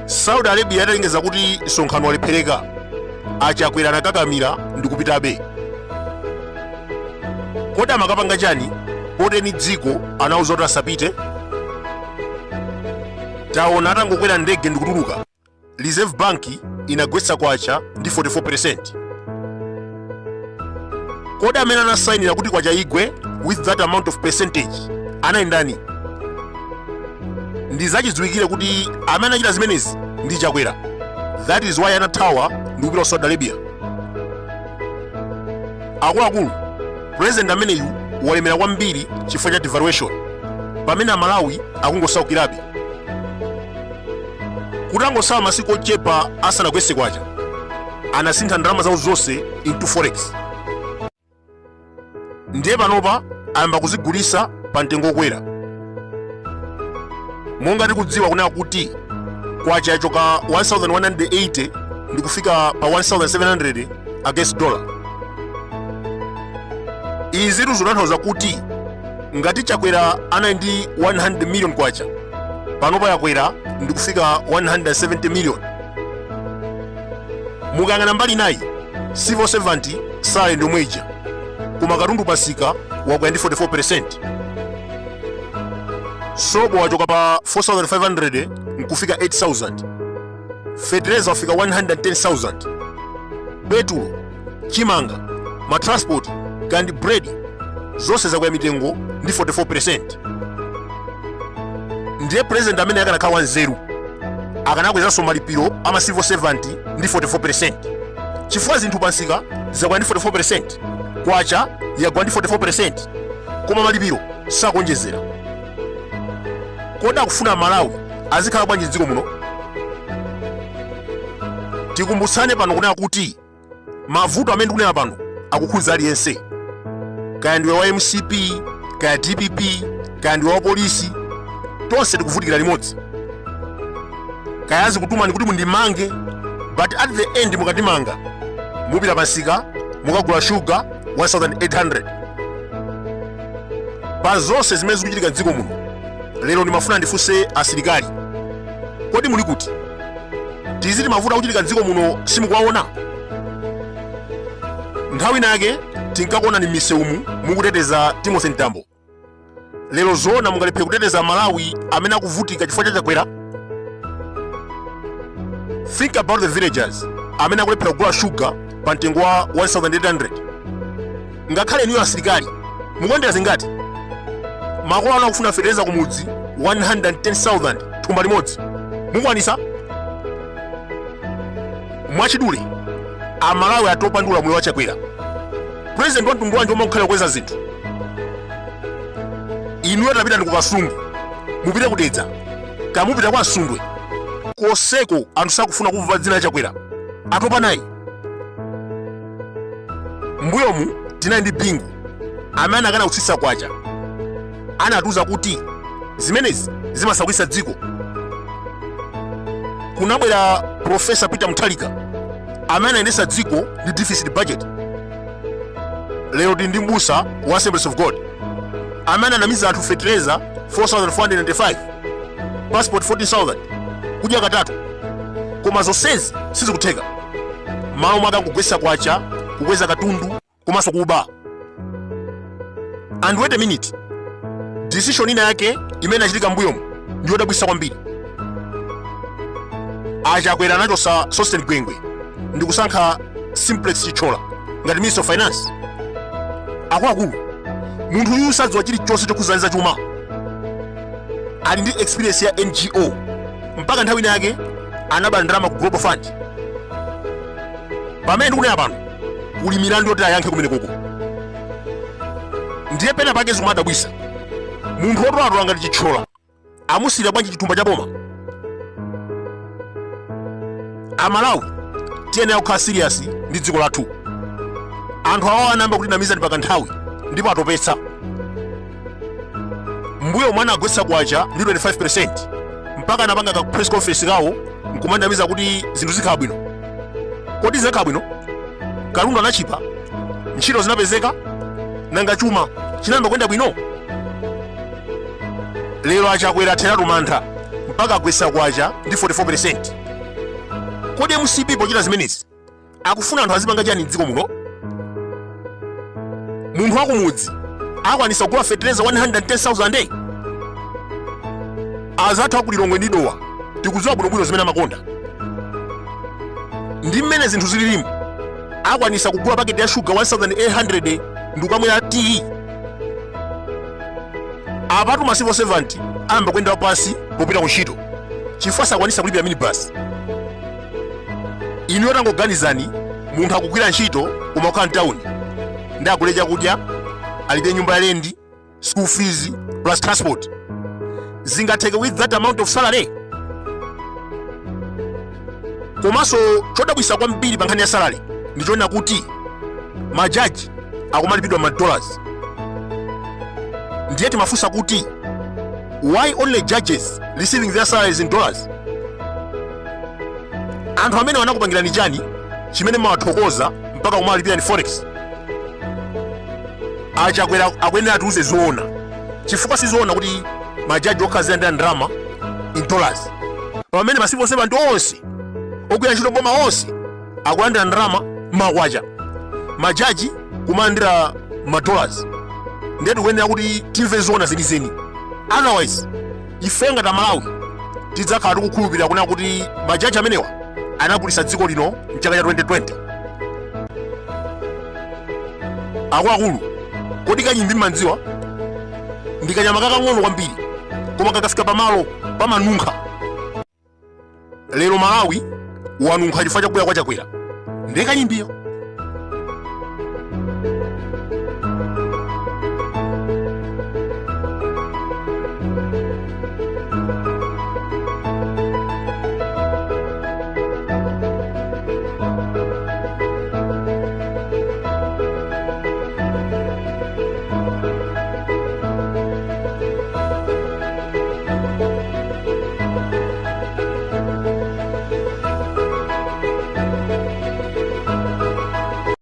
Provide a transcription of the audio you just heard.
Saudi Arabia yatalengeza kuti msonkhano walephereka, achakwera anakakamira ndi kupitabe. Kodi amakapanga chani poteni dziko anawuza kuti asapite? Taona atangokwera ndege ndi kutuluka, Reserve Bank inagwetsa Kwacha ndi 44%. Kodi amene anasayinira kuti Kwacha igwe with that amount of percentage anayendani? Ndi zachidziwikire kuti amene anachita zimenezi ndi chakwera. That is why anathawa ndi kupita Saudi Arabia. Akuluakulu, president ameneyu walemera kwambiri chifukwa cha devaluation, pamene Malawi akungosaukirabe. Kuti angosawa masiku ochepa asanagwetse Kwacha, anasintha ndalama zawo zonse into forex. Ndiye panopa ayamba kuzigulitsa pa mtengo okwera. Monga tikudziwa kunena kuti Kwacha yachoka 1180 ndi kufika pa 1700 against dollar. Izi zikutanthauza kuti ngati chakwera anali ndi 100 million Kwacha, panopa yakwera ndi kufika 170 million. Mukayang'ana mbali nayi, civil servant sale ndi omweja, koma katundu pasika wakwera ndi 44%. Sobo wachoka pa 4500 nkufika 8000. Fertilizer wafika 110000. Petulo, chimanga, matransport kandi bread zonse zakwera mitengo ndi 44%. Ndiye president amene akanakhala wanzeru akanakwezanso malipiro ama civil servant ndi 44%. Chifukwa zinthu pansika zakwera ndi 44%, Kwacha yagwa ndi 44%, koma malipiro sakuonjezera. Kodi akufuna Malawi azikhala bwanji dziko muno? Tikumbutsane pano kunena kuti mavuto amene tikunena pano akukhudza aliyense, kaya ndiwe wa MCP, kaya DPP, kaya ndiwe wa polisi, tonse tikuvutikira limodzi. Kaya azikutumani kuti mundimange, but at the end mukatimanga mupita pansika mukagula sugar 1800. Pa zonse zimene zikuchitika dziko muno, lero ndimafuna ndifunse asilikali, kodi muli kuti? Tiziti mavuto akuchitika dziko muno simukuwaona? Nthawi nake tinkakuona ni m'misewumu mukuteteza Timothy Ntambo. Lero zoona mungalephera kuteteza Malawi amene akuvutika chifukwa cha chakwera? Think about the villagers amene akulephera kugula sugar pa mtengo wa 1800. Ngakhale niyo asilikali mukondera zingati? Makolo anu akufuna fertilizer kumudzi 110,000 thumba limodzi, mukwanisa? Mwachidule Amalawi atopa ndi ulamuliro wa chakwera. President wa mtundu wanji omwe akukhala kukweza zinthu. Inuyo tapita ndi kukasungu, mupite kudedza, kamupita kwa Asundwe, koseko anthu sakufuna kumva dzina la chakwera, atopa nayi. Mbuyomu tinali ndi Bingu amene akanakutsitsa Kwacha, anatiuza kuti zimenezi zimasakwisa dziko. Kunabwera Professor Peter Mutharika amene anayendetsa dziko ndi deficit budget. Lero ndi mbusa wa Assemblies of God amene anamiza anthu fertilizer 4495, passport 14,000, kudya katatu, koma zonsezi sizikutheka. Malo mwake akugwetsa Kwacha, kukweza katundu, komanso kuba. And wait a minute, decision ina yake imene achitika mbuyomu ndiyo dabwisa kwambiri. Achakwera anachosa Sosten Gwengwe ndi kusankha Simplex Chichola ngati Minister of Finance. Akuluakulu, munthu uyu sadziwa chilichonse chokhudzaniza chuma, ali ndi experience ya NGO, mpaka nthawi yake anabala ndalama ku Global Fund. Pamene ndikunena pano kuli milandu yoti ayankhe kumenekoko. Ndiye pena pake zomwe adabwisa, munthu wotwatwa ngati Chichola amusira bwanji chithumba cha boma? Amalawi tiyenera kukhala serious ndi dziko lathu. Anthu awa anayamba kutinamiza ndi pakanthawi ndipo atopetsa. Mbuyo mwana agwetsa Kwacha ndi 25% mpaka anapanga ka press conference kawo nkumandamiza kuti zinthu zikhala bwino. kodi zikhala bwino? Katundu anachipa, ntchito zinapezeka, nanga chuma chinayamba kuyenda bwino. Lero achakwera atheratu mantha mpaka agwetsa Kwacha ndi 44%. Kodi MCP pochita zimenezi akufuna anthu azipanga chani m'dziko muno? Munthu wakumudzi akwanisa kugula fertilizer 110,000 a day. Azathu akulilongwe ndi dowa tikudziwa bwinobwino zimene amakonda. Ndi mmene zinthu zililimu akwanisa kugula paketi ya sugar 1,800 ndi kukamwera tea. Apatu ma civil servant amba kuyenda pasi popita kuntchito chifukwa sakwanisa kulipira minibus. Inu yotangoganizani munthu akugwira ntchito kumakhala mtawuni ndi akule chakudya, alibe nyumba ya lendi, school fees plus transport. Zingatheke with that amount of salary? Komanso chodabwitsa kwambiri pa nkhani ya salary ndichoona kuti majaji akumalipidwa $. Ndiye timafunsa kuti why only judges receiving their salaries in dollars? Anthu amene wanakupangirani chani chimene mawathokoza mpaka kumalipira ni forex? Achakwera akuyenera atiuze zoona, chifukwa sizoona kuti majaji okhazira ndi ndalama in dollars, pamene ma civil servant onse ogwira ntchito boma onse akulandira ndalama m'Kwacha, majaji kumalandira $. Ndiye tikuyenera kuti timve zoona zenizeni, otherwise ife ngati Malawi tidzakhala tikukhulupirira kunena kuti majaji amenewa anagulitsa dziko lino mchaka cha 2020. Akuluakulu, kodi kanyimbi mmandziwa ndi kanyama kakang'ono kwambiri koma kakafika pamalo pamanunkha. Lero Malawi wanunkha chifukwa chakuya Kwachakwera ndiye kanyimbiyo.